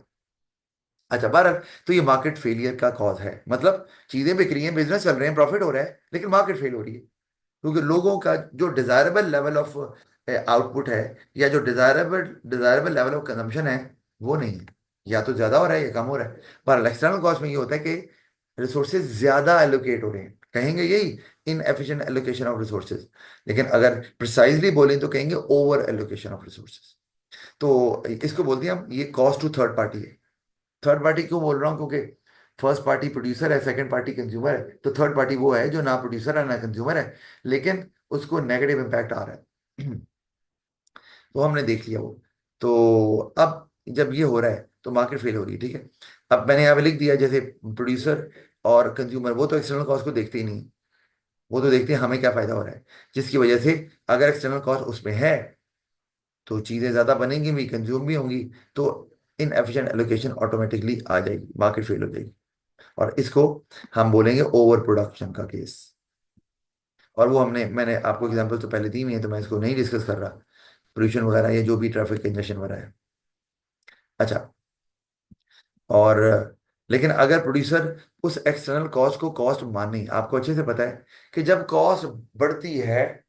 अच्छा, बहरहाल, तो ये मार्केट फेलियर का कॉज है। मतलब चीजें बिक रही हैं, बिजनेस चल रहे हैं, प्रॉफिट हो रहा है, लेकिन मार्केट फेल हो रही है क्योंकि लोगों का जो डिजायरेबल लेवल ऑफ आउटपुट है, या जो desirable desirable level of consumption है, वो नहीं है। या तो ज्यादा हो रहा है या कम हो रहा है। पर एक्सटर्नल कॉस्ट में ये होता है कि रिसोर्सेज ज्यादा एलोकेट हो रहे हैं, कहेंगे यही इनएफिशिएंट एलोकेशन ऑफ रिसोर्सेज। लेकिन अगर प्रिसाइजली बोलें तो कहेंगे ओवर एलोकेशन ऑफ रिसोर्सेज। तो इसको बोलते हैं हम, ये कॉस्ट टू थर्ड पार्टी है। थर्ड पार्टी क्यों बोल रहा हूँ, क्योंकि फर्स्ट पार्टी प्रोड्यूसर है, सेकंड पार्टी कंज्यूमर है, तो थर्ड पार्टी वो है जो ना प्रोड्यूसर है ना कंज्यूमर है, लेकिन उसको नेगेटिव इम्पैक्ट आ रहा है। तो हमने देख लिया वो। तो अब जब ये हो रहा है तो मार्केट फेल हो रही है। ठीक है। अब मैंने यहाँ पे लिख दिया, जैसे प्रोड्यूसर और कंज्यूमर वो तो एक्सटर्नल कॉस्ट को देखते ही नहीं। वो तो देखते हैं हमें क्या फायदा हो रहा है, जिसकी वजह से अगर एक्सटर्नल कॉस्ट उसमें है, तो चीजें ज्यादा बनेंगी भी, कंज्यूम भी होंगी। तो इन एफिशिएंट एलोकेशन ऑटोमेटिकली आ जाएगी, मार्केट फेल हो जाएगी। और इसको हम बोलेंगे ओवर प्रोडक्शन का केस। और वो मैंने आपको एग्जांपल तो पहले दी हुई है, तो मैं इसको नहीं डिस्कस कर रहा। पोल्यूशन वगैरह, ये जो भी ट्रैफिक कंजेशन वगैरह है। अच्छा। और लेकिन अगर प्रोड्यूसर उस एक्सटर्नल कॉस्ट को कॉस्ट माने, आपको अच्छे से पता है कि जब कॉस्ट बढ़ती है,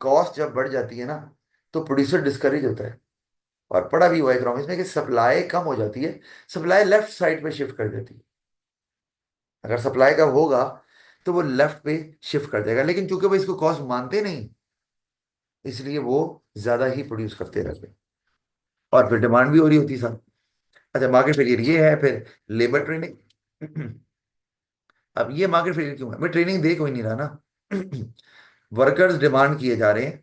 कॉस्ट जब बढ़ जाती है ना, तो प्रोड्यूसर डिस्करेज होता है। और पढ़ा भी हुआ इकोनॉमिक्स में कि सप्लाई कम हो जाती है, सप्लाई लेफ्ट साइड पे शिफ्ट कर देती है। अगर सप्लाई कम होगा तो वो लेफ्ट पे शिफ्ट कर देगा, लेकिन चूंकि वो इसको कॉस्ट मानते नहीं, इसलिए वो ज्यादा ही प्रोड्यूस करते रहते हैं। और फिर डिमांड भी हो रही होती है सर। अच्छा, मार्केट फेलियर ये है। फिर लेबर ट्रेनिंग। अब ये मार्केट फेलियर क्यों है, मैं ट्रेनिंग दे कोई नहीं रहा ना। वर्कर्स डिमांड किए जा रहे हैं।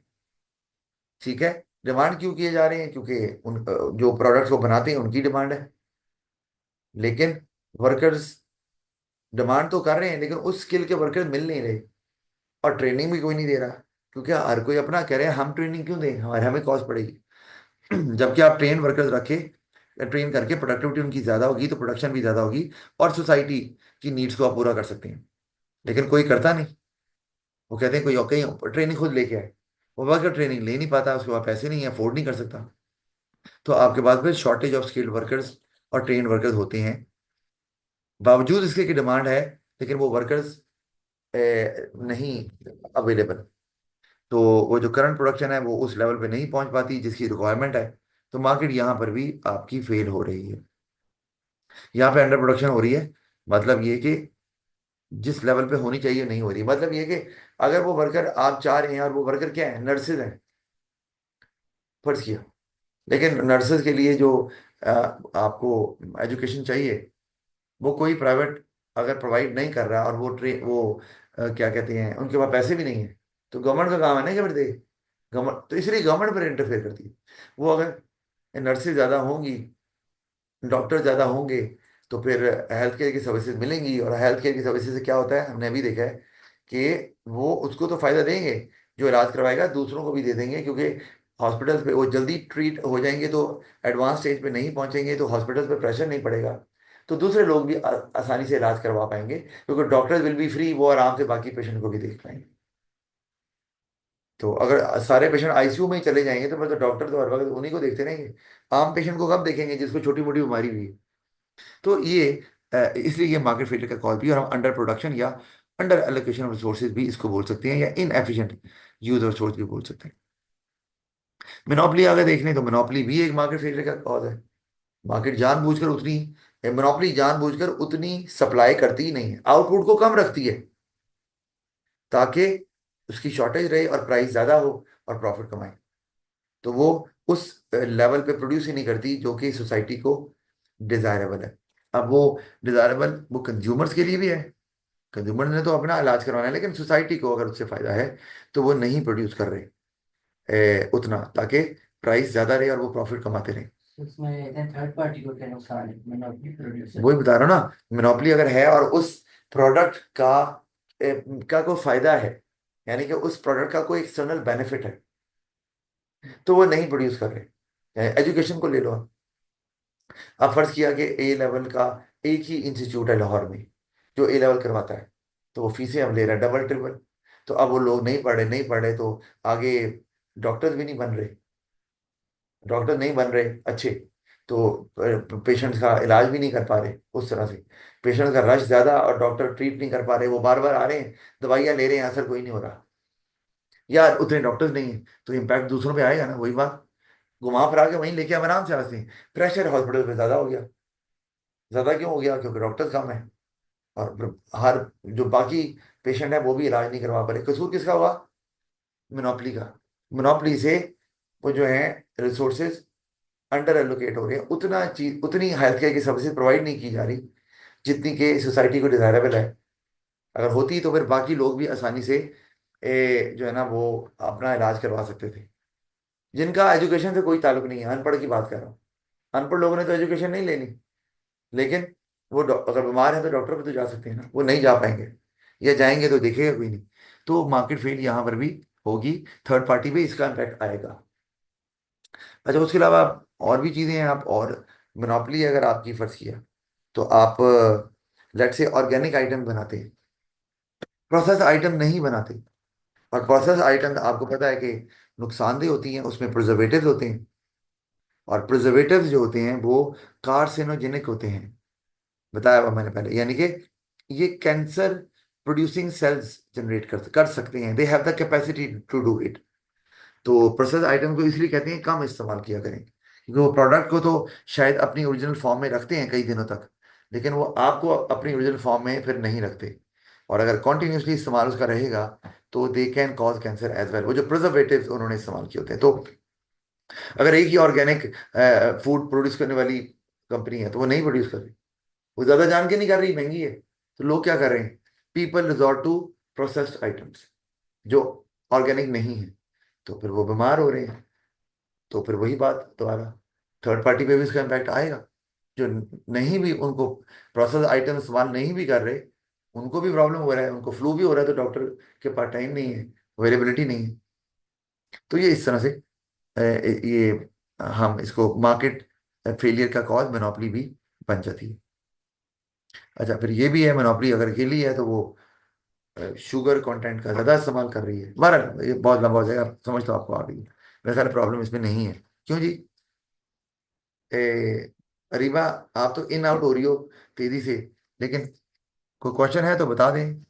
ठीक है। डिमांड क्यों किए जा रहे हैं, क्योंकि उन जो प्रोडक्ट्स को बनाते हैं उनकी डिमांड है। लेकिन वर्कर्स डिमांड तो कर रहे हैं, लेकिन उस स्किल के वर्कर मिल नहीं रहे। और ट्रेनिंग भी कोई नहीं दे रहा, क्योंकि हर कोई अपना कह रहे हैं, हम ट्रेनिंग क्यों दें, हमारे हमें कॉस्ट पड़ेगी। जबकि आप ट्रेन वर्कर्स रखे, ट्रेन करके प्रोडक्टिविटी उनकी ज्यादा होगी, तो प्रोडक्शन भी ज्यादा होगी, और सोसाइटी की नीड्स को आप पूरा कर सकते हैं। लेकिन कोई करता नहीं। वो कहते हैं कोई और कहीं ट्रेनिंग खुद लेके आए। वो वर्कर ट्रेनिंग ले नहीं पाता, उसके पास पैसे नहीं है, अफोर्ड नहीं कर सकता। तो आपके पास फिर शॉर्टेज ऑफ स्किल्ड वर्कर्स और ट्रेन वर्कर्स होते हैं। बावजूद इसके की डिमांड है, लेकिन वो वर्कर्स नहीं अवेलेबल। तो वो जो करंट प्रोडक्शन है वो उस लेवल पे नहीं पहुंच पाती जिसकी रिक्वायरमेंट है। तो मार्केट यहाँ पर भी आपकी फेल हो रही है। यहाँ पे अंडर प्रोडक्शन हो रही है। मतलब ये कि जिस लेवल पे होनी चाहिए नहीं हो रही। मतलब ये कि अगर वो वर्कर आप चाह रहे हैं, और वो वर्कर क्या है, नर्सेज हैं, फर्ज किया, लेकिन नर्सेज के लिए जो आपको एजुकेशन चाहिए, वो कोई प्राइवेट अगर प्रोवाइड नहीं कर रहा, और वो क्या कहते हैं, उनके पास पैसे भी नहीं है, तो गवर्नमेंट का काम है ना कि फिर दे। गवर्नमेंट तो इसलिए गवर्नमेंट पर इंटरफेयर करती है। वो अगर नर्सेज ज़्यादा होंगी, डॉक्टर ज़्यादा होंगे, तो फिर हेल्थ केयर की सर्विसेज मिलेंगी। और हेल्थ केयर की सर्विसेज से क्या होता है, हमने अभी देखा है कि वो उसको तो फायदा देंगे, जो इलाज करवाएगा दूसरों को भी दे देंगे, क्योंकि हॉस्पिटल्स पे वो जल्दी ट्रीट हो जाएंगे, तो एडवांस स्टेज पे नहीं पहुंचेंगे, तो हॉस्पिटल्स पे प्रेशर नहीं पड़ेगा। तो दूसरे लोग भी आसानी से इलाज करवा पाएंगे, क्योंकि डॉक्टर्स विल बी फ्री, वो आराम से बाकी पेशेंट को भी देख पाएंगे। तो अगर सारे पेशेंट आईसीयू में ही चले जाएंगे तो फिर तो डॉक्टर तो हर वक्त उन्हीं को देखते रहेंगे, आम पेशेंट को कब देखेंगे जिसको छोटी मोटी बीमारी हुई है। तो ये इसलिए ये मार्केट फेलियर का कॉल भी, और हम अंडर प्रोडक्शन या अंडर एलोकेशन ऑफ रिसोर्सेज भी इसको बोल सकते हैं, या इनएफिशिएंट यूज ऑफ रिसोर्स भी बोल सकते हैं। मोनोपोली अगर देख लें तो मोनोपोली भी एक मार्केट फेलियर का कॉज है। मार्केट जानबूझकर उतनी मोनोपोली जानबूझकर उतनी सप्लाई करती ही नहीं है, आउटपुट को कम रखती है ताकि उसकी शॉर्टेज रहे और प्राइस ज्यादा हो और प्रॉफिट कमाए। तो वो उस लेवल पे प्रोड्यूस ही नहीं करती जो कि सोसाइटी को डिजायरेबल है। अब वो डिजायरेबल वो कंज्यूमर्स के लिए भी है, कंज्यूमर ने तो अपना इलाज करवाना है, लेकिन सोसाइटी को अगर उससे फायदा है तो वो नहीं प्रोड्यूस कर रहे उतना, ताकि प्राइस ज्यादा रहे और वो प्रॉफिट कमाते रहे। उसमें थर्ड पार्टी को क्या नुकसान है, मोनोपोली प्रोड्यूसर वही को? बता रहा हूँ ना, मोनोपोली अगर है और उस प्रोडक्ट का कोई फायदा है, यानी कि उस प्रोडक्ट का कोई एक्सटर्नल बेनिफिट है, तो वो नहीं प्रोड्यूस कर रहे। एजुकेशन को ले लो अब फर्ज किया कि ए लेवल का एक ही इंस्टीट्यूट है लाहौर में जो ए लेवल करवाता है, तो वो फीसें अब ले रहा है डबल ट्रिपल। तो अब वो लोग नहीं पढ़े तो आगे डॉक्टर्स भी नहीं बन रहे, डॉक्टर नहीं बन रहे अच्छे, तो पेशेंट्स का इलाज भी नहीं कर पा रहे उस तरह से। पेशेंट्स का रश ज्यादा और डॉक्टर ट्रीट नहीं कर पा रहे, वो बार बार आ रहे हैं, दवाइयाँ ले रहे हैं, असर कोई नहीं हो रहा, या उतने डॉक्टर्स नहीं है, तो इम्पैक्ट दूसरों पे आएगा ना। वही बात, घुमा फिरा के वहीं लेके हम आराम से आते हैं। प्रेशर हॉस्पिटल पे ज्यादा हो गया, ज्यादा क्यों हो गया, क्योंकि डॉक्टर्स कम है, और हर जो बाकी पेशेंट है वो भी इलाज नहीं करवा पा रहे। कसूर किसका हुआ? मोनोपली का। मोनोपली से वो जो है रिसोर्सेज अंडर एलोकेट हो रहे हैं, उतना चीज उतनी हेल्थ केयर की सर्विसेज प्रोवाइड नहीं की जा रही जितनी के सोसाइटी को डिजायरेबल है। अगर होती तो फिर बाकी लोग भी आसानी से जो है ना वो अपना इलाज करवा सकते थे, जिनका एजुकेशन से कोई ताल्लुक नहीं है। अनपढ़ की बात कर रहा हूँ, अनपढ़ लोगों ने तो एजुकेशन नहीं लेनी, लेकिन वो अगर बीमार है तो डॉक्टर पे तो जा सकते हैं ना, वो नहीं जा पाएंगे, या जाएंगे तो देखेगा कोई नहीं। तो मार्केट फेल यहाँ पर भी होगी, थर्ड पार्टी पे इसका इम्पैक्ट आएगा। अच्छा, उसके अलावा और भी चीजें हैं। आप और मोनोपोली अगर आपकी फर्ज किया तो आप लेट से ऑर्गेनिक आइटम बनाते हैं, प्रोसेस आइटम नहीं बनाते। और प्रोसेस आइटम आपको पता है कि नुकसानदेह होती हैं, उसमें प्रिजर्वेटिव्स होते हैं, और प्रिजर्वेटिव्स जो होते हैं वो कार्सिनोजेनिक होते हैं, बताया हुआ मैंने पहले। यानी कि ये कैंसर प्रोड्यूसिंग सेल्स जनरेट कर सकते हैं, they have the capacity to do it. तो प्रोसेस आइटम को इसलिए कहते हैं कम इस्तेमाल किया करें, क्योंकि वो प्रोडक्ट को तो शायद अपनी ओरिजिनल फॉर्म में रखते हैं कई दिनों तक, लेकिन वो आपको अपनी ओरिजिनल फॉर्म में फिर नहीं रखते। और अगर कॉन्टिन्यूसली इस्तेमाल उसका रहेगा तो they can cause cancer as well, वो जो प्रिजर्वेटिव्स उन्होंने इस्तेमाल किए होते हैं। तो अगर एक ही ऑर्गेनिक फूड प्रोड्यूस करने वाली कंपनी है तो वो नहीं प्रोड्यूस कर रही, वो ज्यादा जान के नहीं कर रही, महंगी है, तो लोग क्या कर रहे हैं? People resort to processed items जो ऑर्गेनिक नहीं है, तो फिर वो बीमार हो रहे हैं। तो फिर वही बात दोबारा, थर्ड पार्टी पे भी इसका इम्पैक्ट आएगा। जो नहीं भी उनको प्रोसेस आइटम इस्तेमाल नहीं भी कर रहे, उनको भी प्रॉब्लम हो रहा है, उनको फ्लू भी हो रहा है, तो डॉक्टर के पास टाइम नहीं है, अवेलेबिलिटी नहीं है। तो ये इस तरह से ये हम इसको मार्केट फेलियर का कॉज मोनोपोली भी बन जाती है। अच्छा, फिर ये भी है, मोनोपोली अगर अकेली है तो वो शुगर कंटेंट का ज्यादा इस्तेमाल कर रही है। बहरहाल ये बहुत लंबा हो जाएगा, आप समझ लो आपको आ गई। मेरे ख्याल प्रॉब्लम इसमें नहीं है। क्यों जी? अरीबा, आप तो इन आउट हो रही हो तेजी से, लेकिन कोई क्वेश्चन है तो बता दें।